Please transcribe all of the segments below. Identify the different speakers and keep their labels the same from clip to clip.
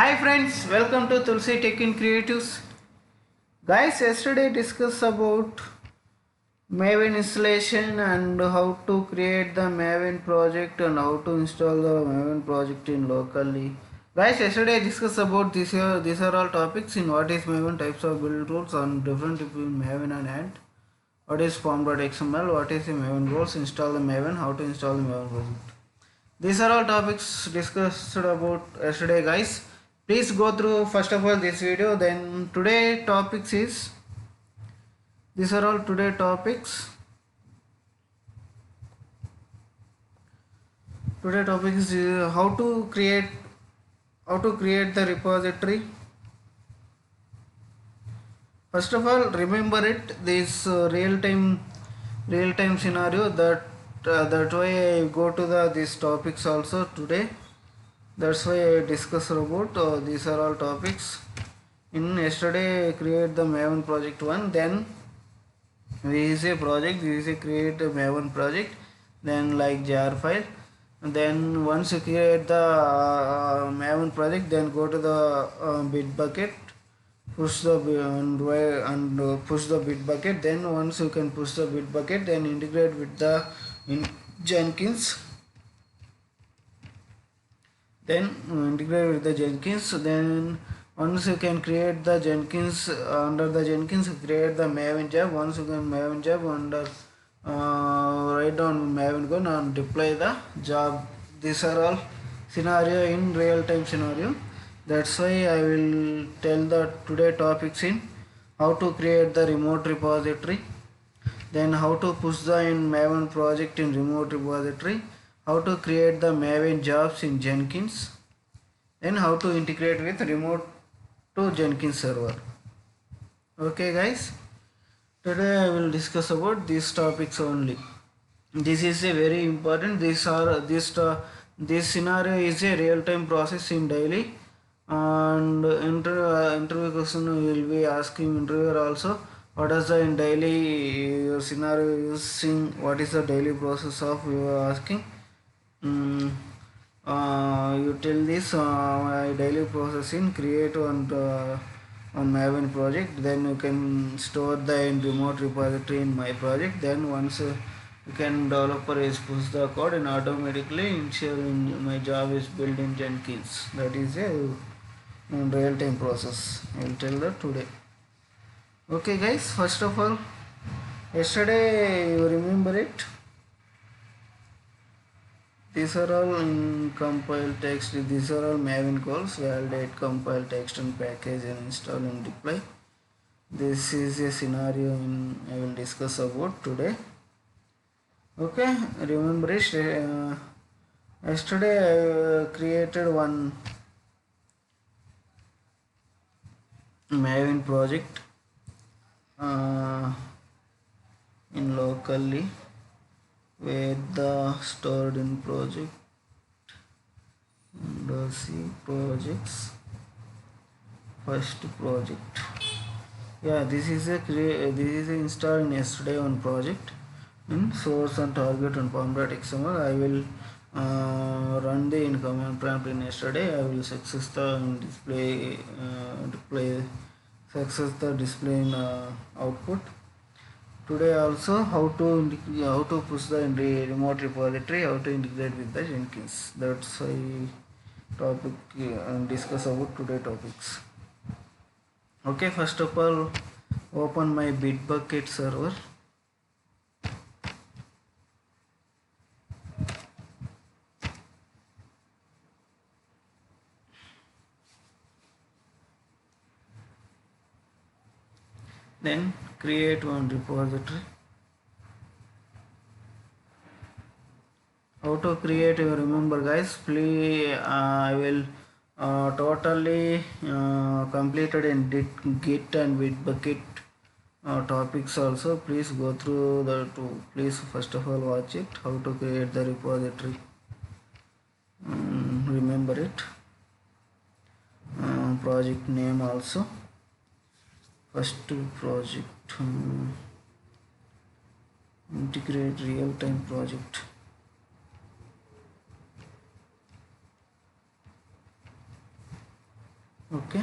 Speaker 1: Hi friends, welcome to Tulsi Tech in Creatives. Guys, yesterday discussed about Maven installation and how to create the Maven project and how to install the Maven project in locally. Guys, yesterday I discussed about these are all topics in what is Maven, types of build tools and different between Maven and Ant. What is form.xml, what is the Maven roles, install the Maven, how to install the Maven project. These are all topics discussed about yesterday, guys. Please go through first of all this video. Then today topics is these are all today topics. Today topic is how to create the repository. First of all, remember it. This real time scenario that way I go to the these topics also today. That's why I discuss about these are all topics. In yesterday I create the Maven project one, then we use a project, we use a create a Maven project, then like jar file, and then once you create the Maven project, then go to the Bitbucket, push the push the Bitbucket. Then once you can push the Bitbucket, then integrate with the in Jenkins. Then integrate with the Jenkins. Then once you can create the Jenkins, under the Jenkins create the Maven job. Once you can Maven job under write down Maven gun and deploy the job. These are all scenario in real time scenario. That's why I will tell the today topics in how to create the remote repository, then how to push the in Maven project in remote repository, how to create the Maven jobs in Jenkins, then how to integrate with remote to Jenkins server. Okay guys, today I will discuss about these topics only. This is a very important. This scenario is a real time process in daily, and interview question will be asking interviewer also what is the in daily your scenario using, what is the daily process of you are asking. Mm, you tell this my daily process in create on Maven project, then you can store the in remote repository in my project. Then once you can developer is push the code and automatically ensure in my job is built in Jenkins. That is a real time process. I will tell that today. Okay guys, first of all, yesterday you remember it. These are all in compile text. These are all Maven calls: validate, compile text and package and install and deploy. This is a scenario I will discuss about today. Okay, remember it. Yesterday I created one Maven project in locally where the stored in project and C projects first project. Yeah, this is a installed in yesterday on project in source and target and form.xml. I will run the in command prompt in yesterday. I will success the display success the display in output. Today also how to push the remote repository, how to integrate with the Jenkins. That's why topic discuss about today topics. Okay, first of all, open my Bitbucket server. Then create one repository. How to create, you remember guys, please I will totally completed in Git and Bitbucket topics also. Please go through the two. Please first of all watch it, how to create the repository. Remember it. Project name also. First project, integrate real time project. Okay.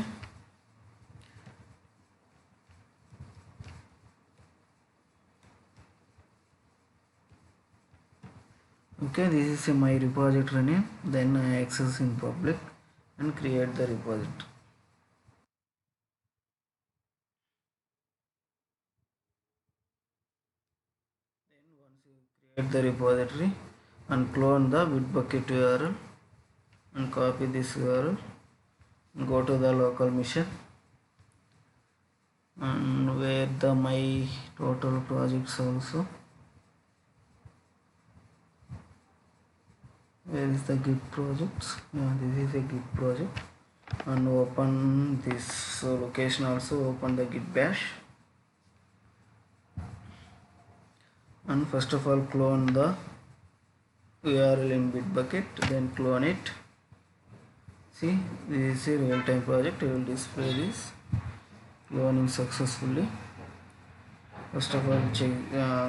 Speaker 1: Okay, this is my repository name. Then I access in public and create the repository. Then once you create the repository and clone the Bitbucket URL and copy this URL, go to the local machine and where the my total projects also. Where is the Git projects? Yeah, this is a Git project. And open this location also, open the Git bash. And first of all clone the URL in Bitbucket, then clone it. See, this is a real-time project. I will display this cloning successfully. First of all, check,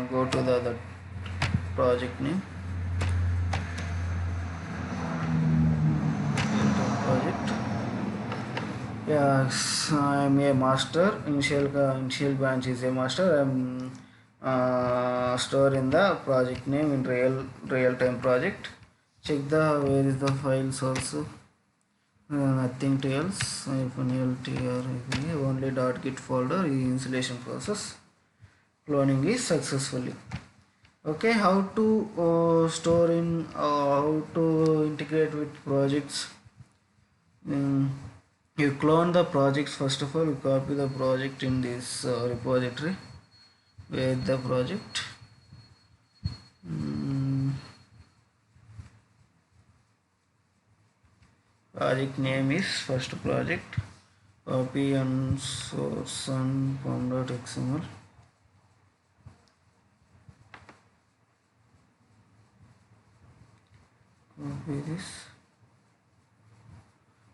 Speaker 1: go to the other project name, real-time project. Yes, I am a master. Initial branch is a master. I am store in the project name in real-time project. Check the where is the files also. Nothing else. -ltr only .git folder is installation process. Cloning is successfully. Okay, how to store in how to integrate with projects. You clone the projects. First of all, you copy the project in this repository. Where the project. Project name is first project. Copy and source and pom.xml. Copy this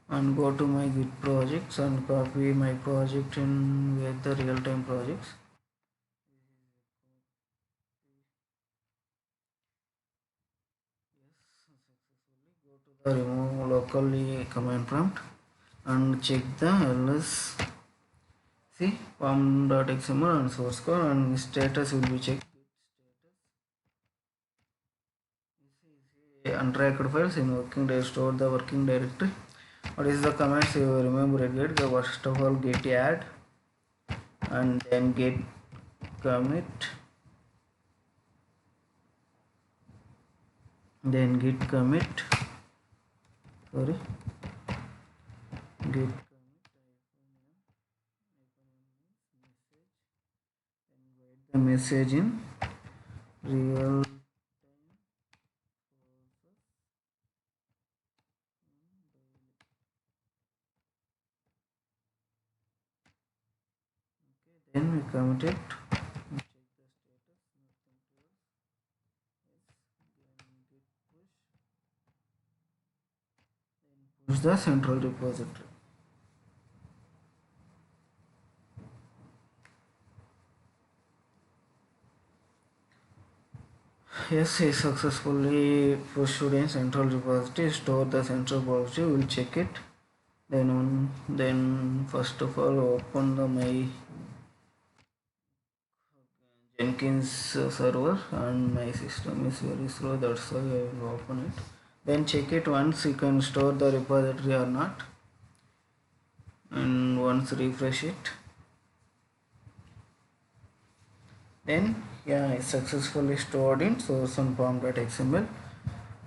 Speaker 1: and go to my Git projects and copy my project in with the real-time projects. Go to the remove locally command prompt and check the ls. See pom.xml and source code and status will be checked. Untracked files in working directory, store the working directory. What is the commands you remember it? First of all git add and then git commit, then git commit, sorry, git commit, the message in real then we commit it. Push the central repository. Yes, I successfully pushed in central repository. Store the central repository. We'll check it. Then first of all open the my Jenkins server and my system is very slow. That's why I will open it. Then check it once you can store the repository or not. And once refresh it. Then yeah, it's successfully stored in source and pom.xml.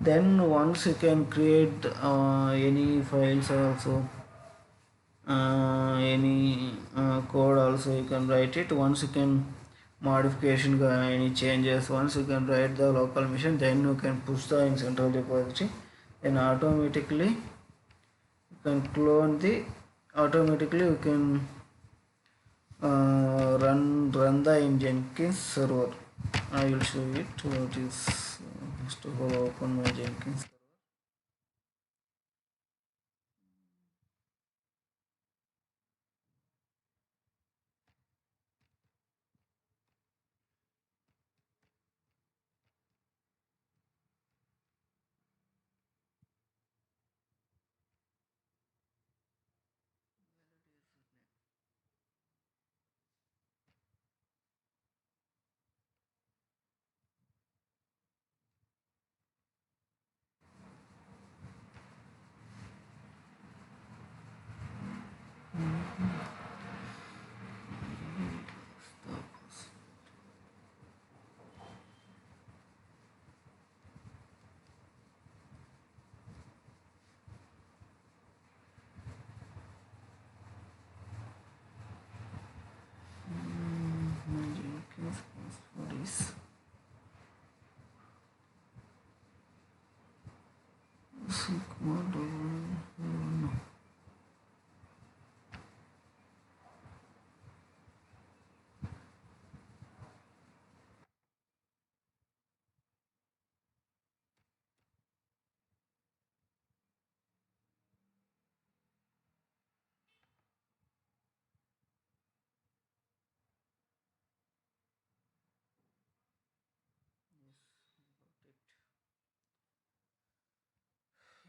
Speaker 1: Then once you can create any files also, any code also you can write it. Once you can modification any changes, once you can write the local machine, then you can push the in central repository. Then automatically you can clone the automatically you can run the in Jenkins server. I will show it what is first of all open my Jenkins.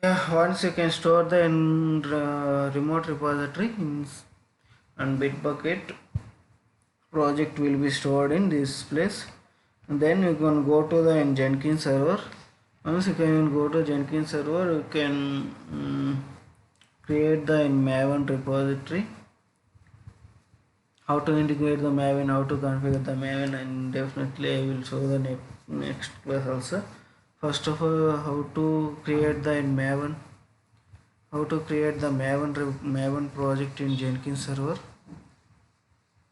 Speaker 1: Yeah, once you can store the in remote repository and Bitbucket project will be stored in this place, and then you can go to the Jenkins server. Once you can go to Jenkins server, you can create the Maven repository. How to integrate the Maven, how to configure the Maven, and definitely I will show the next class also. First of all, how to create the Maven, how to create the Maven project in Jenkins server.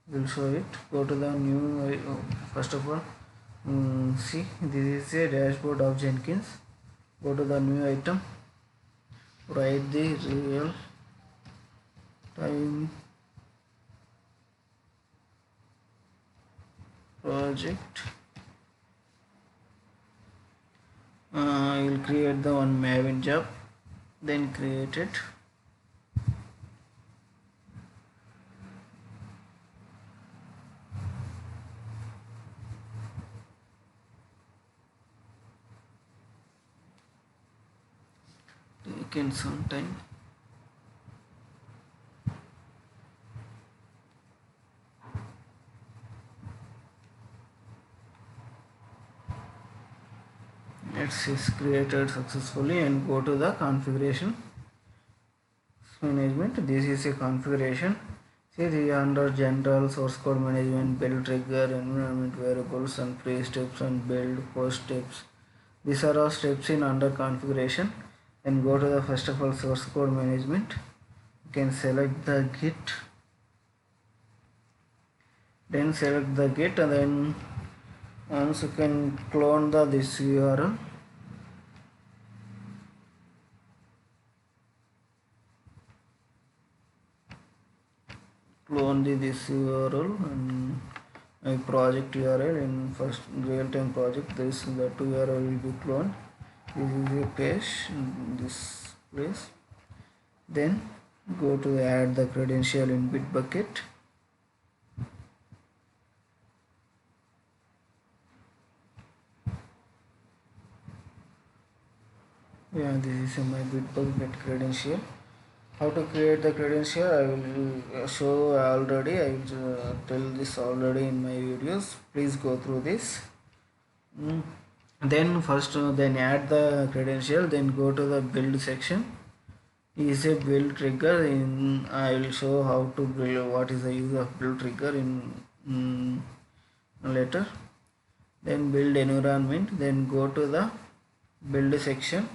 Speaker 1: We'll show it. Go to the new first of all, see, this is a dashboard of Jenkins. Go to the new item, write the real time project. I will create the one Maven job, then create it. Taken some time. It's created successfully, and go to the configuration management. This is a configuration. See, the under general source code management, build trigger, environment variables, and pre steps, and build post steps. These are all steps in under configuration. Then go to the first of all source code management. You can select the git, then select the git, and then once you can clone the this URL. Clone this URL and my project URL in first real-time project. This the two URL will be cloned. This is a page in this place. Then go to add the credential in Bitbucket. Yeah, this is my Bitbucket credential. How to create the credential I will show already. I will tell this already in my videos. Please go through this. Then first then add the credential, then go to the build section. Is a build trigger in I will show how to build, what is the use of build trigger in later. Then build environment, then go to the build section.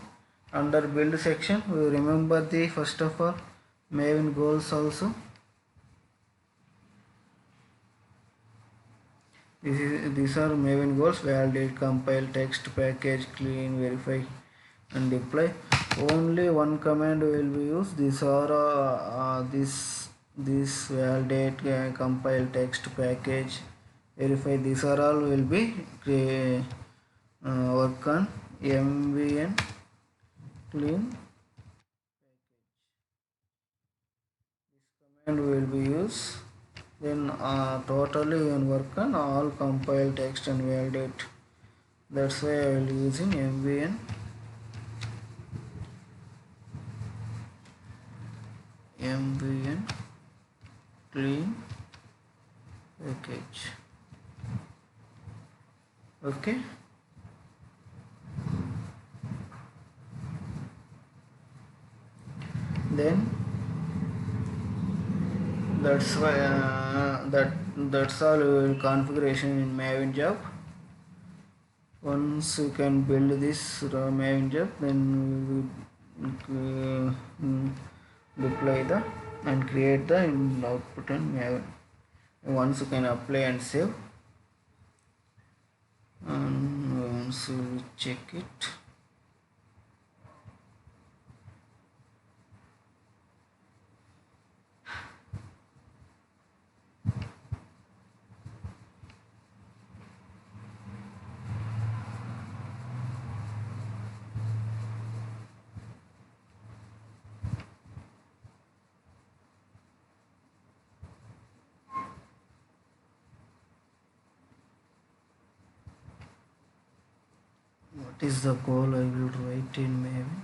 Speaker 1: Under build section we remember the first of all Maven goals also. These are Maven goals: validate, compile, text, package, clean, verify, and deploy. Only one command will be used. These are this validate, compile, text, package, verify. These are all will be work on MVN clean. This command will be used. Then totally on work on all compile, text, and validate. That's why I will using MVN clean package. Okay. Then that's why that's all configuration in Maven job. Once you can build this Maven job, then we will deploy the and create the output on Maven. Once you can apply and save, and once you check it. What is the goal I will write in Maven?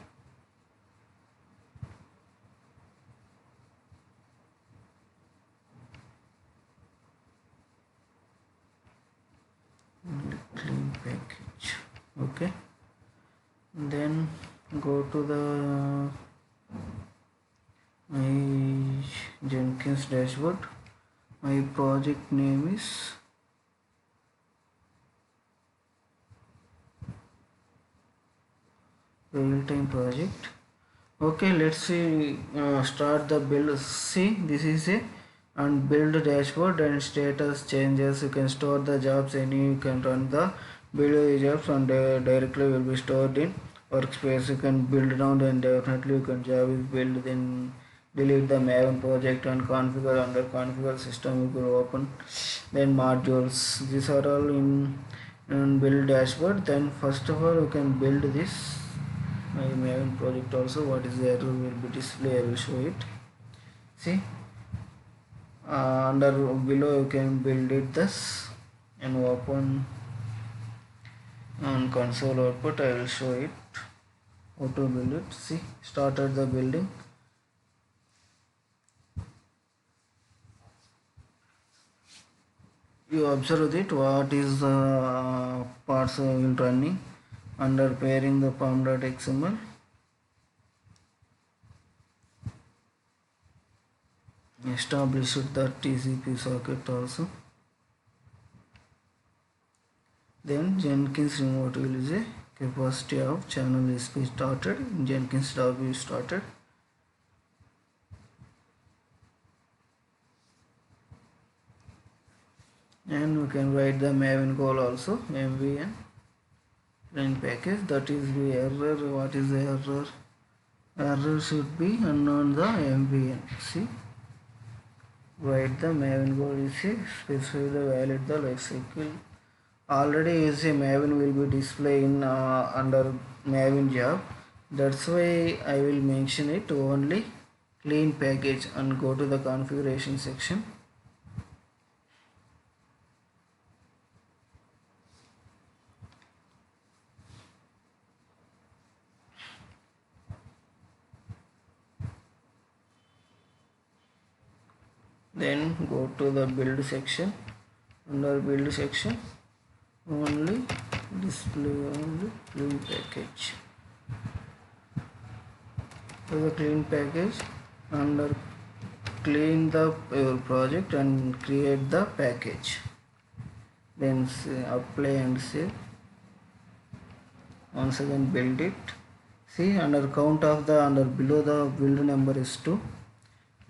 Speaker 1: Okay, then go to the my Jenkins dashboard. My project name is real-time project. Okay, let's see, start the build. See, this is a and build dashboard and status changes. You can store the jobs and you can run the build jobs and directly will be stored in workspace. You can build down and definitely you can job is build, then delete the Maven project and configure. Under configure system you will open, then modules. These are all in build dashboard. Then first of all you can build this my Maven project also. What is the error will be display, I will show it. See, under below you can build it this and open on console output. I will show it how to build it. See, started the building. You observe it what is the parts will running under pairing the pom.xml. Established the TCP socket also. Then Jenkins remote will is a capacity of channel is started. Jenkins W started. And we can write the Maven call also, MVN client package. That is the error. What is the error? Error should be unknown the MVN. See, write the Maven call is a specify the valid the life cycle. Already is a Maven will be displayed in under Maven job. That's why I will mention it only clean package and go to the configuration section. Then go to the build section. Under build section only display only clean package. So the clean package, under clean the your project and create the package, then apply and save. Once again build it. See, under count of the under below the build number is 2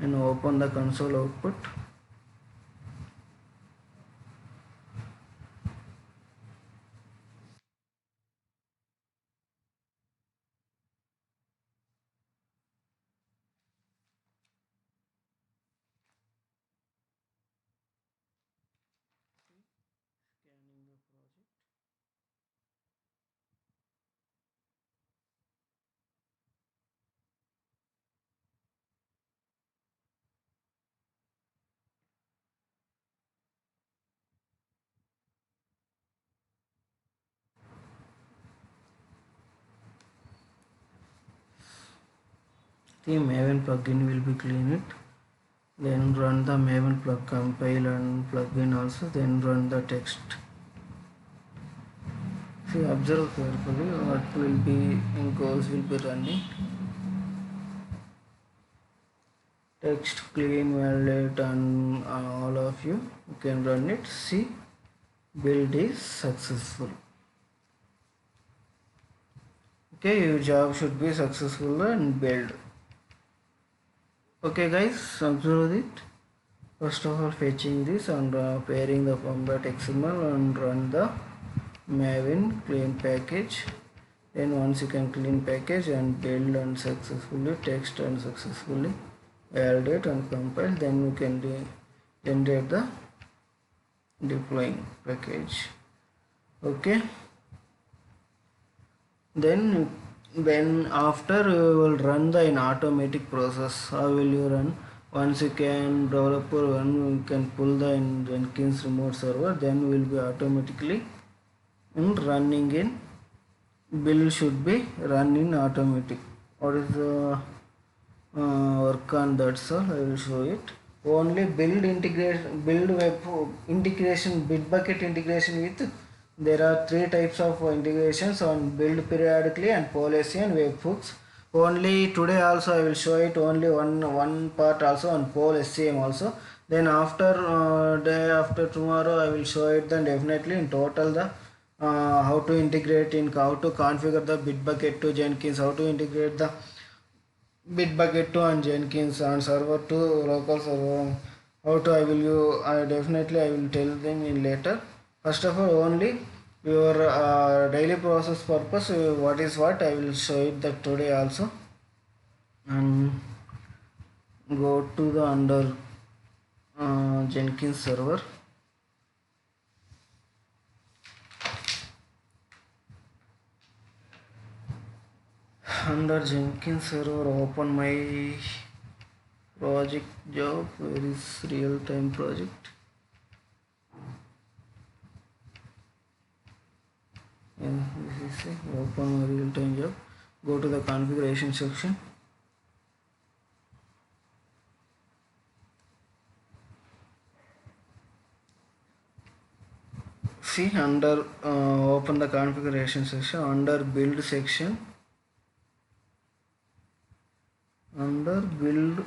Speaker 1: and open the console output. Scanning the project. The Maven plugin will be clean it. Then run the Maven plug compile and plugin also. Then run the text. See, observe carefully what will be in goals will be running. Text clean validate and all of you can run it. See, build is successful. Okay, your job should be successful and build. Okay guys, observe it. First of all, fetching this and pairing the pom.xml and run the Maven clean package. Then once you can clean package and build and successfully text and successfully validate and compile, then you can generate the deploying package. Okay, then after you will run the in automatic process. How will you run? Once you can developer one, you can pull the in Jenkins remote server, then will be automatically in running in build should be run in automatic. What is the work on that, sir? I will show it. Only build integration, build web integration, Bitbucket integration with There are three types of integrations on build periodically and policy and webhooks. Only today also I will show it only one part also on pole SCM also. Then after day after tomorrow I will show it then definitely in total the how to integrate in how to configure the Bitbucket to Jenkins, how to integrate the Bitbucket to and Jenkins and server to local server. How to I will you I definitely I will tell them in later. First of all, only your daily process purpose. What is what I will show it that today also, and go to the under Jenkins server. Under Jenkins server, open my project job. Where is real time project? Yeah, this is open my real time job. Go to the configuration section. See under open the configuration section, under build section, under build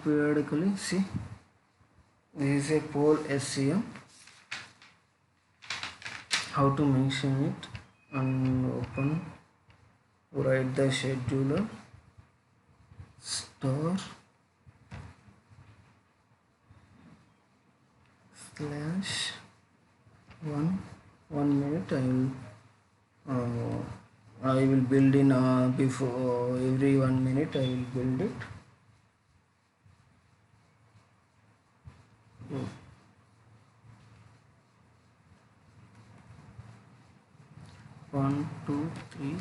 Speaker 1: periodically. See, this is a pole SCM. How to mention it, and open, write the scheduler star slash 1 minute. I will build in before every 1 minute I will build it. 1, 2, 3,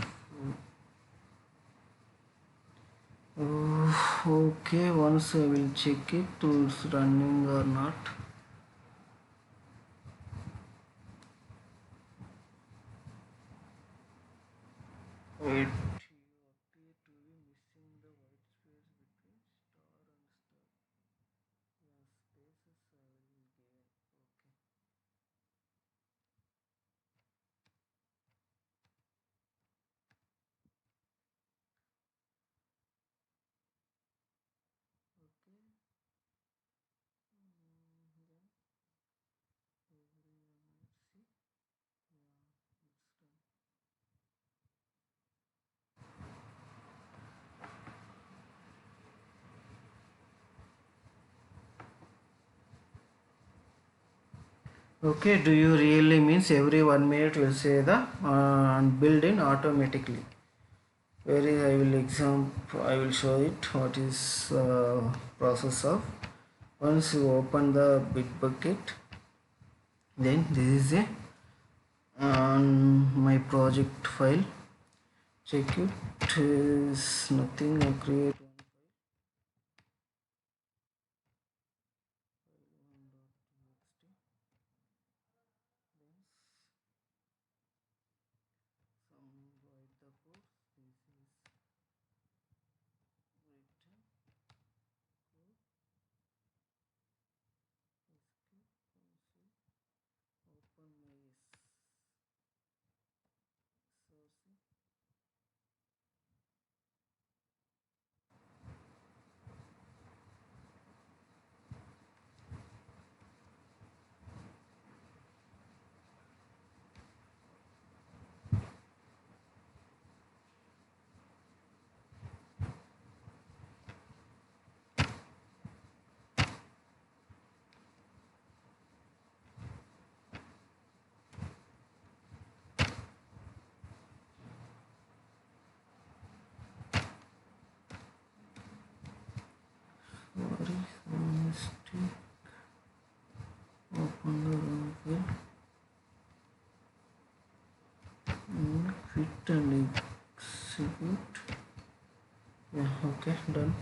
Speaker 1: 4. Okay, once I will check it to it's running or not. Wait. Okay, do you really means every 1 minute will say the and build in automatically? Where is I will I will show it what is process of. Once you open the Bitbucket, then this is a my project file. Check it is nothing. I create mistake. Open the wrong file. Quit and execute. Yeah, okay, done.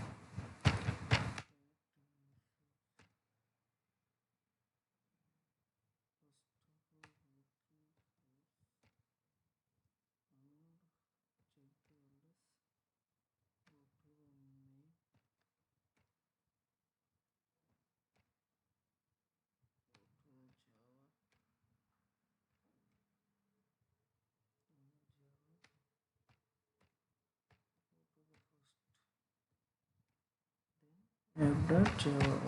Speaker 1: app.java.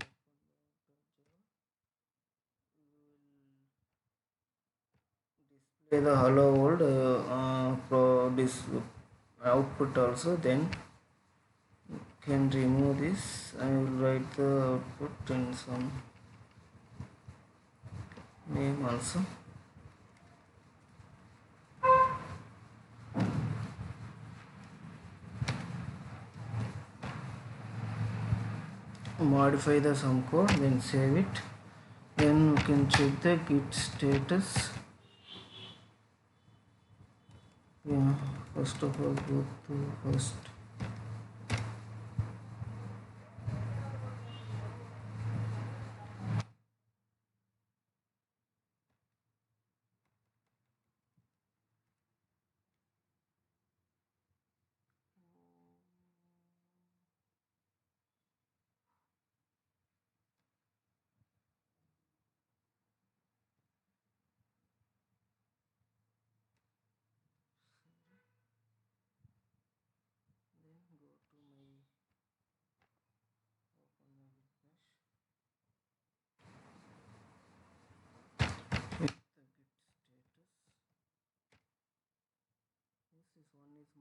Speaker 1: Display the hello world pro this output also. Then can remove this. I will write the output and some name also. Modify the some code, then save it. Then you can check the git status. Yeah, first of all go to first.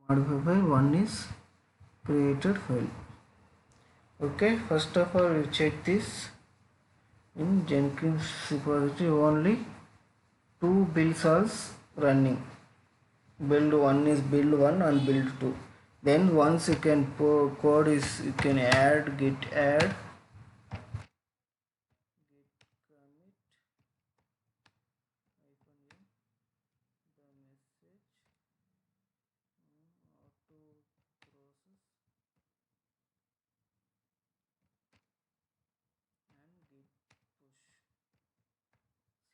Speaker 1: Modified file, one is created file. Okay, first of all you check this in Jenkins repository. Only two builds are running. Build 1 is build 1 and build 2. Then once you can code is you can add git add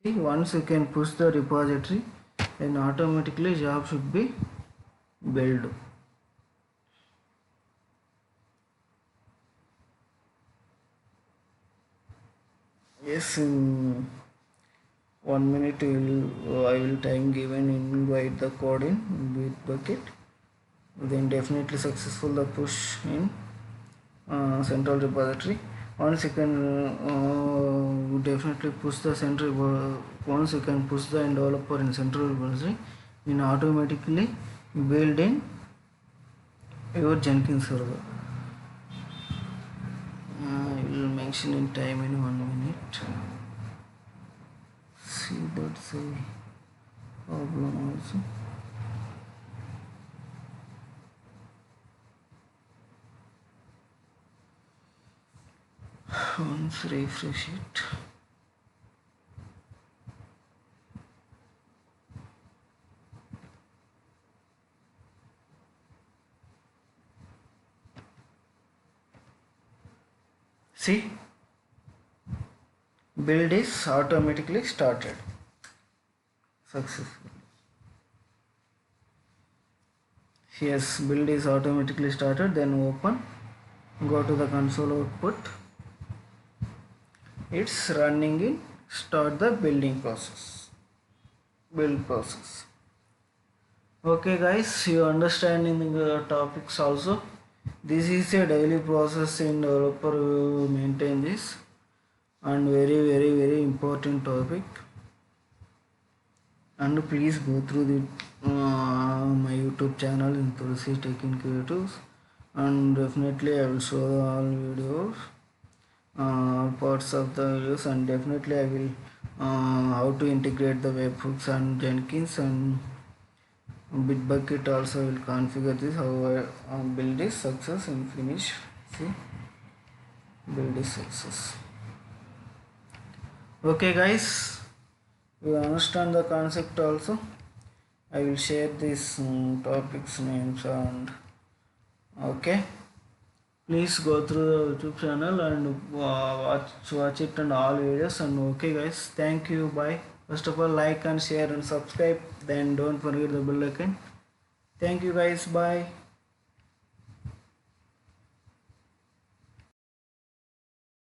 Speaker 1: see, once you can push the repository, then automatically job should be built. Yes, in 1 minute I will time given invite the code in Bitbucket. Then definitely successful the push in central repository. Once you can definitely push the central. Once you can push the developer in central repository, in automatically build in your Jenkins server. I will mention in time in 1 minute. See, that's a problem also. Once refresh it. See, build is automatically started successfully. Yes, build is automatically started. Then open, go to the console output. It's running in start the build process. Okay guys, you understanding the topics also. This is a daily process in developer maintain this, and very important topic. And please go through the my YouTube channel in Tulsi Tech in Creatives, and definitely I will show all videos, parts of the videos, and definitely I will how to integrate the webhooks and Jenkins and Bitbucket also will configure this, how I build this success and finish. See, build this success. Okay guys, you understand the concept also. I will share these topics names, and okay, please go through the YouTube channel and watch it and all videos. And okay guys, thank you, bye. First of all, like and share and subscribe, then don't forget the bell icon. Thank you guys, bye.